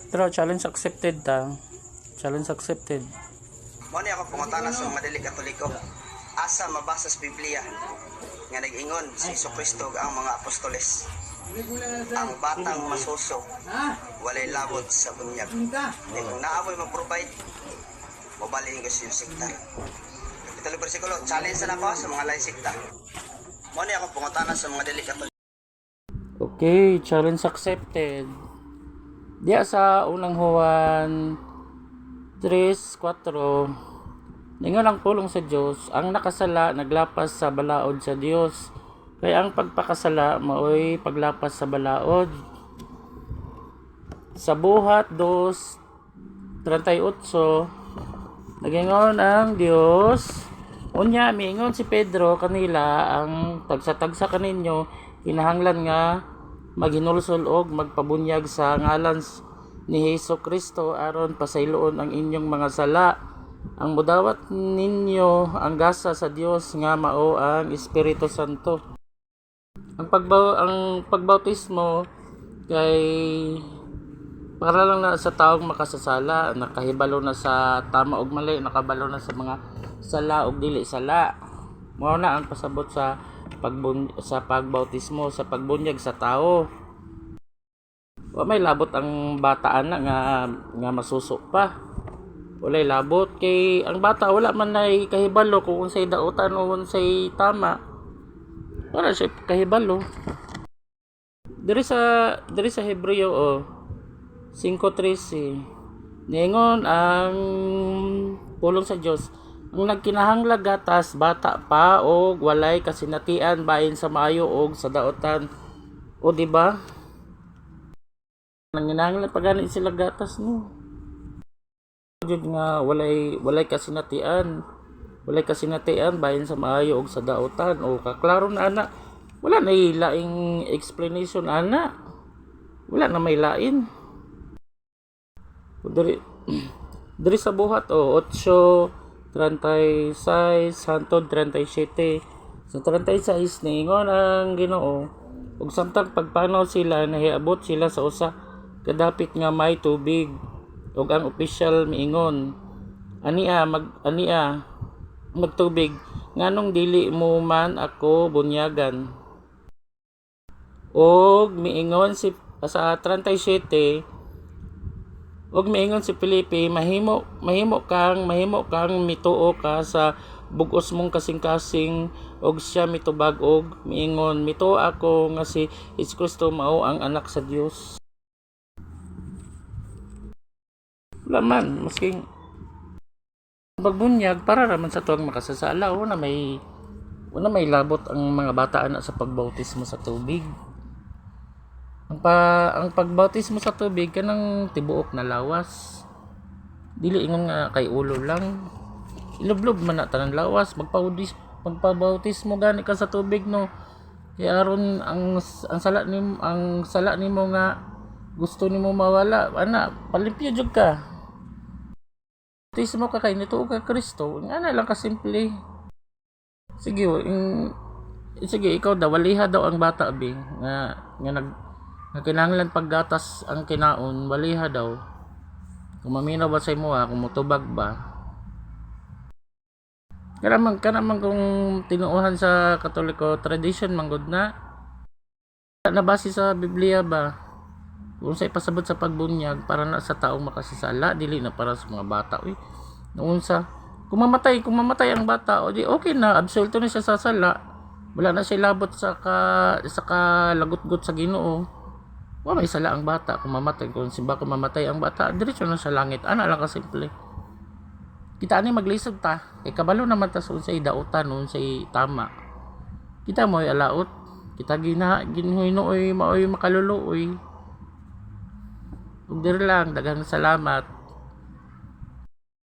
Pero challenge accepted ta. Challenge accepted. Mo ni ako pangutana sa mga dili Katoliko. Asa mabasa sa Biblia nga nag-ingon si Jesucristo ang mga apostoles. Ang batang masuso walay labot sa bunyag. Di kung naamoy mag-provide, mabalihin ko siya sikta. Kapitulo versikulo, challenge na ako sa mga lain sikta. Mo ni ako pangutana sa mga dili Katoliko. Okay, challenge accepted. Diya sa unang Juan 3:4, ningon ang pulong sa Dios, ang nakasala naglapas sa balaod sa Dios. Kaya ang pagpakasala maoy paglapas sa balaod. Sa buhat 2:38, nagingon ang Dios, unya miingon si Pedro kanila, ang tagsa-tagsa kaninyo kinahanglan nga maghinulsol og magpabunyag sa ngalan ni Hesus Kristo aron pasayloon ang inyong mga sala. Ang mudawat ninyo ang gasa sa Dios nga mao ang Espiritu Santo. Ang pagbautismo kay para lang na sa taong makasasala, nakahibalo na sa tama ug mali, nakabalo na sa mga sala ug dili sala. Mao na ang pasabot sa pagbautismo, sa pagbunyag sa tao. Wa may labot ang bata ana nga masuso pa. Walay labot kay ang bata wala man nay kahibalo kung unsay dautan o unsay tama. Wala siya kahibalo. Diri sa Hebreo 5:13, ningon ang pulong sa Dios, ang nagkinahanglag gatas bata pa og walay kasinatian bahin sa maayo og sa daotan. O di ba? Nanginahanglan pa gani sila gatas no. Jud nga walay kasinatian. Walay kasinatian bahin sa maayo og sa daotan. O kaklaro na ana. Wala na laing explanation ana. Wala na may lain. Diri sa buhat 8:36 hangtod 37. Sa 36 niingon ang Ginoo, ug samtang pagpanaw sila nahiabot sila sa usa kadapit nga may tubig, ug ang opisyal miingon, ania magtubig, nganong dili mo man ako bunyagan. Og miingon sa 37, ug miingon si Felipe, mahimo kang mituo ka sa bugos mong kasing-kasing, og siya mitubag og miingon, mituo ako nga si Jesucristo mao ang anak sa Dios. Wala man, masking pagbunyag para raman sa tuwang makasasala, una may labot ang mga bata ana sa pagbautismo sa tubig. Ang pagbautismo sa tubig kanang tibuok na lawas. Dili ingon nga kay ulo lang. Ilublob man na tanan lawas, magpabautismo gani ka sa tubig no. Kaya aron ang sala nimo nga gusto nimo mawala, ana palimpyo jud ka. Bautismo ka kay nituo ka Kristo, ana lang ka simple. Sige, ikaw daw waliha daw ang bata bing nga kinahanglan paggatas ang kinaon, waliha daw. Kung maminaw ba sa imo kung mutubag ba. Kanaman kung tinuohan sa Katoliko tradition manggod na nabase sa Biblia ba. Kung sa ipasabot sa pagbunyag para na sa taong makasasala, dili na para sa mga bata. Noon sa kung mamatay ang bata, o di okay na, absoluto na siya sa sala. Wala na siya labot sa kalagot-got sa Ginoo. Wala may sala ang bata kung mamatay. Kung mamatay ang bata, diretso na sa langit. Ana lang ka simple. Kita ani maglisod ta. Kay kabalo naman ta sa unsay dautan, unsay tama. Kita mo'y alaot. Kita ginhuinoy maoy makaluluoy. Ug diri lang, daghang salamat.